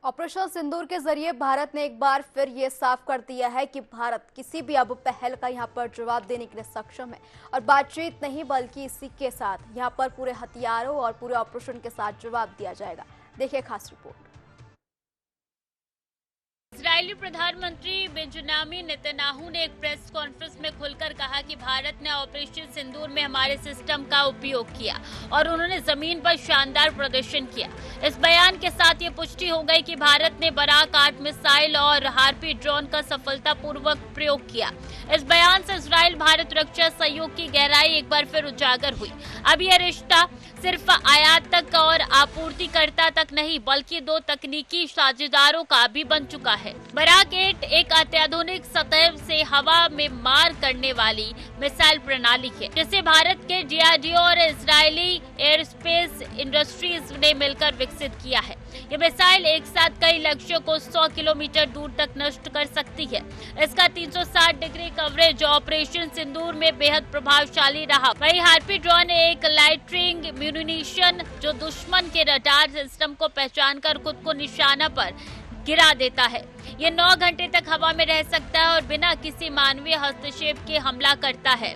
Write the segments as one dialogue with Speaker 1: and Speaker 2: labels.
Speaker 1: Operation सिंदूर के जरिए भारत ने एक बार फिर ये साफ कर दिया है कि भारत किसी भी अब पहल का यहाँ पर जवाब देने के लिए सक्षम है और बातचीत नहीं बल्कि इसी के साथ यहाँ पर पूरे हथियारों और पूरे ऑपरेशन के साथ जवाब दिया जाएगा। देखिए खास रिपोर्ट।
Speaker 2: इजरायली प्रधानमंत्री बेंजामिन नेतन्याहू ने एक प्रेस कॉन्फ्रेंस में खुलकर कहा कि भारत ने ऑपरेशन सिंदूर में हमारे सिस्टम का उपयोग किया और उन्होंने जमीन पर शानदार प्रदर्शन किया। इस बयान के साथ ये पुष्टि हो गई कि भारत ने बराक 8 मिसाइल और हार्पी ड्रोन का सफलतापूर्वक प्रयोग किया। इस बयान से इजराइल भारत रक्षा सहयोग की गहराई एक बार फिर उजागर हुई। अब यह रिश्ता सिर्फ आयातक और आपूर्तिकर्ता तक नहीं बल्कि दो तकनीकी साझेदारों का भी बन चुका है। बराक 8 एक अत्याधुनिक सतह से हवा में मार करने वाली मिसाइल प्रणाली है जिसे भारत के डीआरडीओ और इजरायली एयरस्पेस इंडस्ट्रीज ने मिलकर विकसित किया है। ये मिसाइल एक साथ कई लक्ष्यों को 100 किलोमीटर दूर तक नष्ट कर सकती है। इसका 360 डिग्री कवरेज ऑपरेशन सिंदूर में बेहद प्रभावशाली रहा। वही हार्पी ड्रोन एक लाइटनिंग म्यूनिशन जो दुश्मन के रडार सिस्टम को पहचानकर खुद को निशाना पर गिरा देता है। ये 9 घंटे तक हवा में रह सकता है और बिना किसी मानवीय हस्तक्षेप के हमला करता है।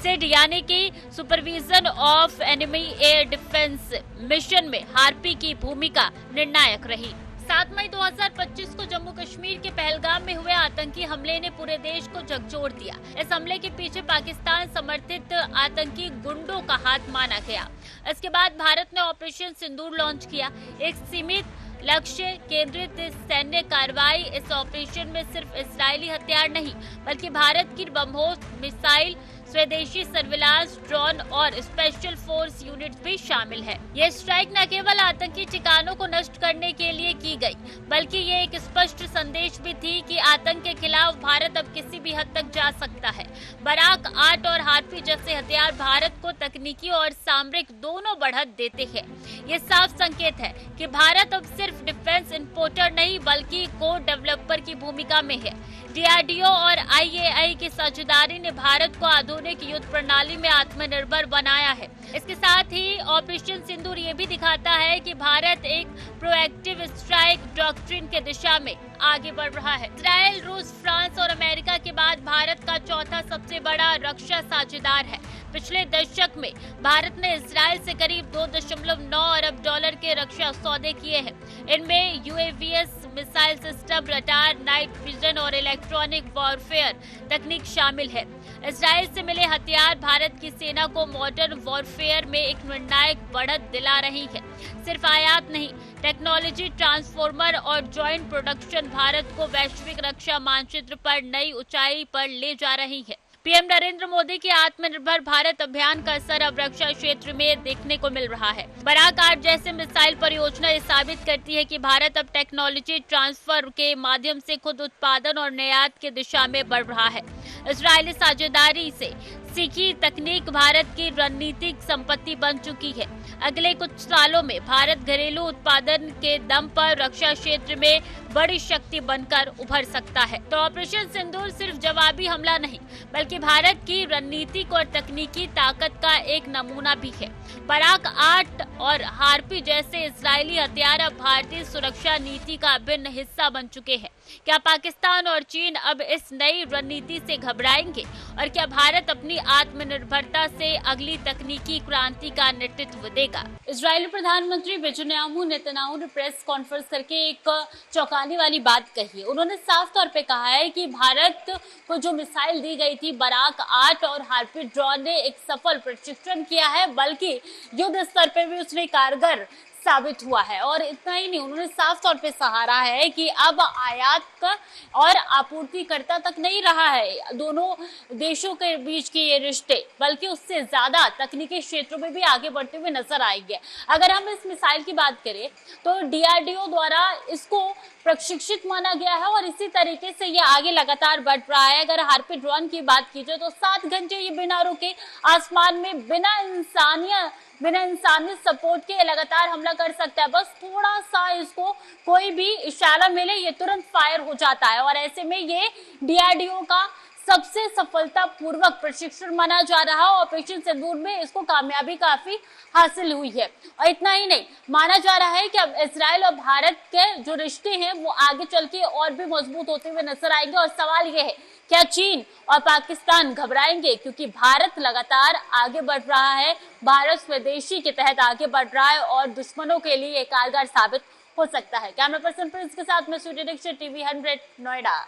Speaker 2: सिड यानी कि supervision of enemy air defence mission में हार्पी की भूमिका निर्णायक रही। 7 मई 2025 को जम्मू कश्मीर के पहलगाम में हुए आतंकी हमले ने पूरे देश को झकझोर दिया। इस हमले के पीछे पाकिस्तान समर्थित आतंकी गुंडों का हाथ माना गया। इसके बाद भारत ने ऑपरेशन सिंदूर लॉन्च किया। एक सीमित लक्ष्य केंद्रित सैन्य कार्रवाई। इस ऑपरेशन में सिर्फ इजरायली हथियार नहीं बल्कि भारत की ब्रह्मोस मिसाइल, स्वदेशी सर्विलांस ड्रोन और स्पेशल फोर्स यूनिट भी शामिल है। यह स्ट्राइक न केवल आतंकी ठिकानों को नष्ट करने के लिए की गई बल्कि ये एक स्पष्ट संदेश भी थी कि आतंक के खिलाफ भारत अब किसी भी हद तक जा सकता है। बराक 8 और हार्पी जैसे हथियार भारत को तकनीकी और सामरिक दोनों बढ़त देते हैं। ये साफ संकेत है कि भारत अब सिर्फ डिफेंस इंपोर्टर नहीं बल्कि को डेवलपर की भूमिका में है। डीआरडीओ और आईएआई की साझेदारी ने भारत को आधुनिक युद्ध प्रणाली में आत्मनिर्भर बनाया है। इसके साथ ही ऑपरेशन सिंदूर ये भी दिखाता है कि भारत एक प्रोएक्टिव स्ट्राइक डॉक्ट्रिन के दिशा में आगे बढ़ रहा है। इजराइल, रूस, फ्रांस और अमेरिका के बाद भारत का चौथा सबसे बड़ा रक्षा साझेदार है। पिछले दशक में भारत ने इजराइल से करीब 2.9 अरब डॉलर के रक्षा सौदे किए हैं। इनमें UAVs missile system, radar, night vision और इलेक्ट्रॉनिक वॉरफेयर तकनीक शामिल है। इजराइल से मिले हथियार भारत की सेना को मॉडर्न वॉरफेयर में एक निर्णायक बढ़त दिला रही है। सिर्फ आयात नहीं, टेक्नोलॉजी ट्रांसफॉर्मर और जॉइंट प्रोडक्शन भारत को वैश्विक रक्षा मानचित्र पर नई ऊंचाई पर ले जा रही है। पीएम नरेंद्र मोदी के आत्मनिर्भर भारत अभियान का असर अब रक्षा क्षेत्र में देखने को मिल रहा है। बराक 8 जैसे मिसाइल परियोजना ये साबित करती है कि भारत अब टेक्नोलॉजी ट्रांसफर के माध्यम से खुद उत्पादन और निर्यात की दिशा में बढ़ रहा है। इजरायली साझेदारी से सीखी तकनीक भारत की रणनीतिक संपत्ति बन चुकी है। अगले कुछ सालों में भारत घरेलू उत्पादन के दम पर रक्षा क्षेत्र में बड़ी शक्ति बनकर उभर सकता है। तो ऑपरेशन सिंदूर सिर्फ जवाबी हमला नहीं बल्कि भारत की रणनीतिक और तकनीकी ताकत का एक नमूना भी है। बराक 8 और हार्पी जैसे इजरायली हथियार अब भारतीय सुरक्षा नीति का अभिन्न हिस्सा बन चुके हैं। क्या पाकिस्तान और चीन अब इस नई रणनीति से घबराएंगे और क्या भारत अपनी आत्मनिर्भरता से अगली तकनीकी क्रांति का नेतृत्व देगा? इजरायली प्रधानमंत्री बेंजामिन नेतन्याहू ने प्रेस कॉन्फ्रेंस करके एक चौंकाने वाली बात कही है। उन्होंने साफ तौर पे कहा है कि भारत को जो मिसाइल दी गई थी बराक 8 और हार्पी ड्रोन ने एक सफल प्रशिक्षण किया है बल्कि युद्ध स्तर पे भी उसने कारगर साबित हुआ है। और इतना ही नहीं, उन्होंने साफ तौर पे सहारा है कि अब आयात का और आपूर्तिकर्ता तक नहीं रहा है दोनों देशों के बीच के ये रिश्ते, बल्कि उससे ज्यादा तकनीकी क्षेत्रों में भी आगे बढ़ते हुए नजर आएंगे। अगर हम इस मिसाइल की बात करें तो डीआरडीओ द्वारा इसको प्रशिक्षित माना गया है और इसी तरीके से ये आगे लगातार बढ़ रहा है। अगर हार्पी ड्रोन की बात की जाए तो 7 घंटे ये बिना रुके आसमान में बिना इंसानी सपोर्ट के लगातार हमला कर सकता है। बस थोड़ा सा इसको कोई भी इशारा मिले ये तुरंत फायर हो जाता है और ऐसे में ये डीआरडीओ का सबसे सफलतापूर्वक प्रशिक्षण माना जा रहा है। ऑपरेशन सिंदूर में इसको कामयाबी काफी हासिल हुई है। और इतना ही नहीं, माना जा रहा है कि अब इजराइल और भारत के जो रिश्ते हैं वो आगे चल के और भी मजबूत होते हुए नजर आएंगे। और सवाल ये है, क्या चीन और पाकिस्तान घबराएंगे? क्योंकि भारत लगातार आगे बढ़ रहा है, भारत स्वदेशी के तहत आगे बढ़ रहा है और दुश्मनों के लिए कारगर साबित हो सकता है। कैमरा पर्सन प्रिंस के साथ मैं सूर्य दीक्षित, टीवी 100 नोएडा।